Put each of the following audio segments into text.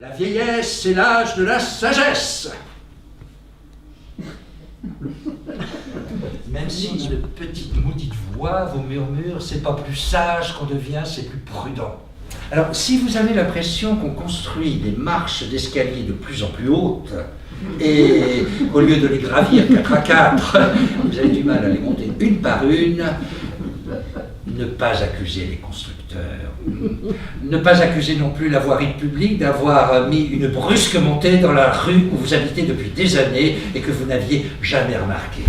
La vieillesse, c'est l'âge de la sagesse. Même si de petite maudite voix vous murmure, c'est pas plus sage qu'on devient, c'est plus prudent. Alors, si vous avez l'impression qu'on construit des marches d'escalier de plus en plus hautes, et au lieu de les gravir 4 à 4, vous avez du mal à les monter une par une, ne pas accuser les constructeurs. Ne pas accuser non plus la voirie publique d'avoir mis une brusque montée dans la rue où vous habitez depuis des années et que vous n'aviez jamais remarqué.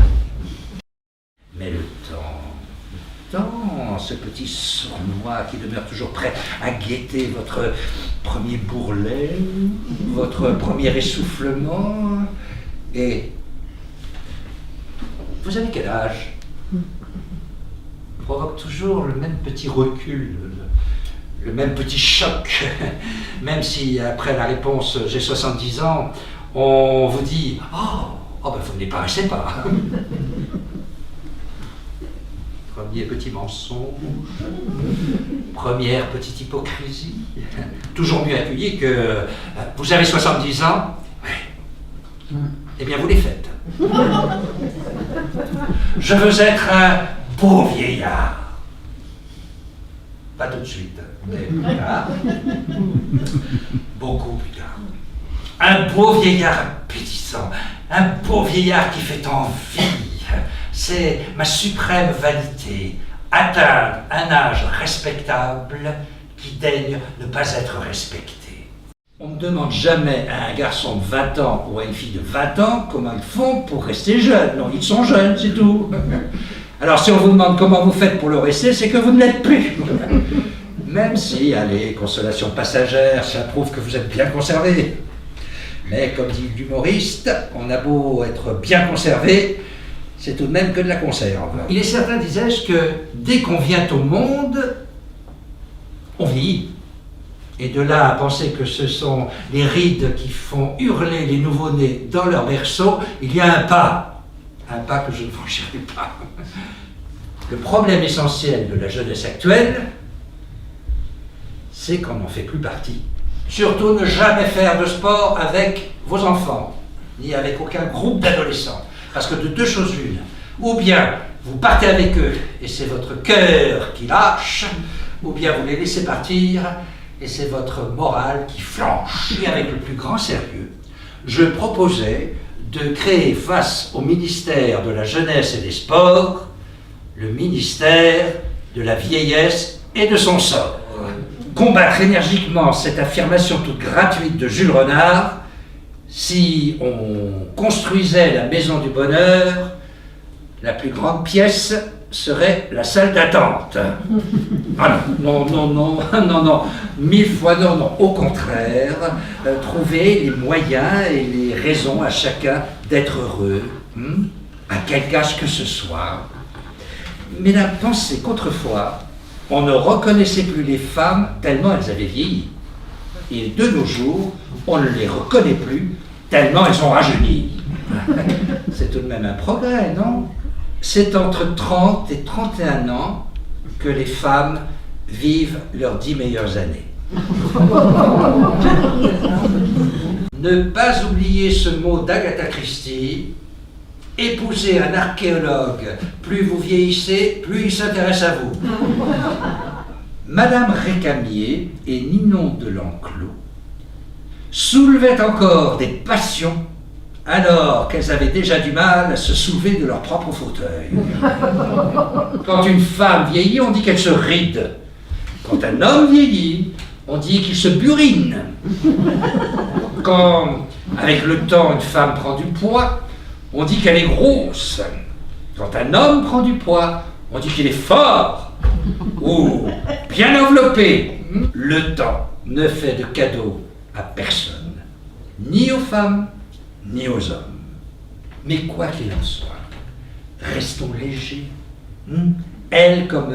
Mais le temps, ce petit sournois qui demeure toujours prêt à guetter votre premier bourrelet, votre premier essoufflement, et vous avez quel âge? Provoque toujours le même petit recul, le même petit choc, même si après la réponse « j'ai 70 ans », on vous dit « oh, ben vous ne les paraissez pas ». Premier petit mensonge, première petite hypocrisie, toujours mieux accueilli que « vous avez 70 ans ?» Eh bien vous les faites. Je veux être un beau vieillard. Pas tout de suite, mais plus tard. Beaucoup plus tard. Un beau vieillard appétissant, un beau vieillard qui fait envie. C'est ma suprême vanité, atteindre un âge respectable qui daigne ne pas être respecté. On ne demande jamais à un garçon de 20 ans ou à une fille de 20 ans comment ils font pour rester jeunes. Non, ils sont jeunes, c'est tout. Alors si on vous demande comment vous faites pour le rester, c'est que vous ne l'êtes plus. Même si, allez, consolation passagère, ça prouve que vous êtes bien conservé. Mais comme dit l'humoriste, on a beau être bien conservé, c'est tout de même que de la conserve. Il est certain, disais-je, que dès qu'on vient au monde, on vieillit. Et de là à penser que ce sont les rides qui font hurler les nouveau-nés dans leur berceau, il y a un pas que je ne franchirai pas. Le problème essentiel de la jeunesse actuelle, c'est qu'on n'en fait plus partie. Surtout ne jamais faire de sport avec vos enfants, ni avec aucun groupe d'adolescents. Parce que de deux choses l'une, ou bien vous partez avec eux et c'est votre cœur qui lâche, ou bien vous les laissez partir et c'est votre morale qui flanche. Et avec le plus grand sérieux, je proposais de créer face au ministère de la Jeunesse et des Sports, le ministère de la vieillesse et de son sort. Combattre énergiquement cette affirmation toute gratuite de Jules Renard, si on construisait la maison du bonheur, la plus grande pièce serait la salle d'attente. Ah non, non, 1000 fois non, au contraire, trouver les moyens et les raisons à chacun d'être heureux, à quelque âge que ce soit. Mais la pensée qu'autrefois, on ne reconnaissait plus les femmes tellement elles avaient vieilli. Et de nos jours, on ne les reconnaît plus tellement elles ont rajeuni. C'est tout de même un progrès, non? C'est entre 30 et 31 ans que les femmes vivent leurs 10 meilleures années. Ne pas oublier ce mot d'Agatha Christie, épouser un archéologue, plus vous vieillissez, plus il s'intéresse à vous. Madame Récamier et Ninon de l'Enclos soulevaient encore des passions alors qu'elles avaient déjà du mal à se soulever de leur propre fauteuil. Quand une femme vieillit, on dit qu'elle se ride. Quand un homme vieillit, on dit qu'il se burine. Quand, avec le temps, une femme prend du poids, on dit qu'elle est grosse. Quand un homme prend du poids, on dit qu'il est fort ou bien enveloppé. Le temps ne fait de cadeau à personne, ni aux femmes, ni aux hommes. Mais quoi qu'il en soit, restons légers. Elle comme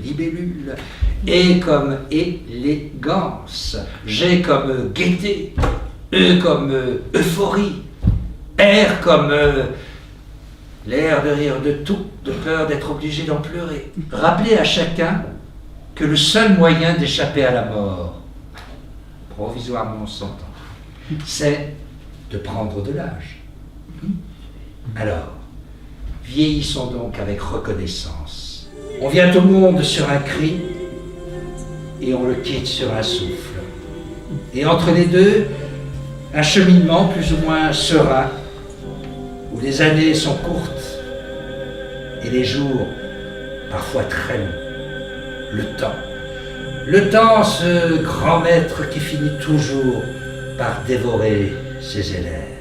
libellule, et comme élégance, G comme gaieté, E comme euphorie, R comme l'air de rire de tout, de peur d'être obligé d'en pleurer. Rappelez à chacun que le seul moyen d'échapper à la mort, provisoirement on s'entend, c'est de prendre de l'âge. Alors, vieillissons donc avec reconnaissance. On vient au monde sur un cri et on le quitte sur un souffle. Et entre les deux, un cheminement plus ou moins serein, où les années sont courtes et les jours parfois très longs. Le temps, ce grand maître qui finit toujours par dévorer ses élèves.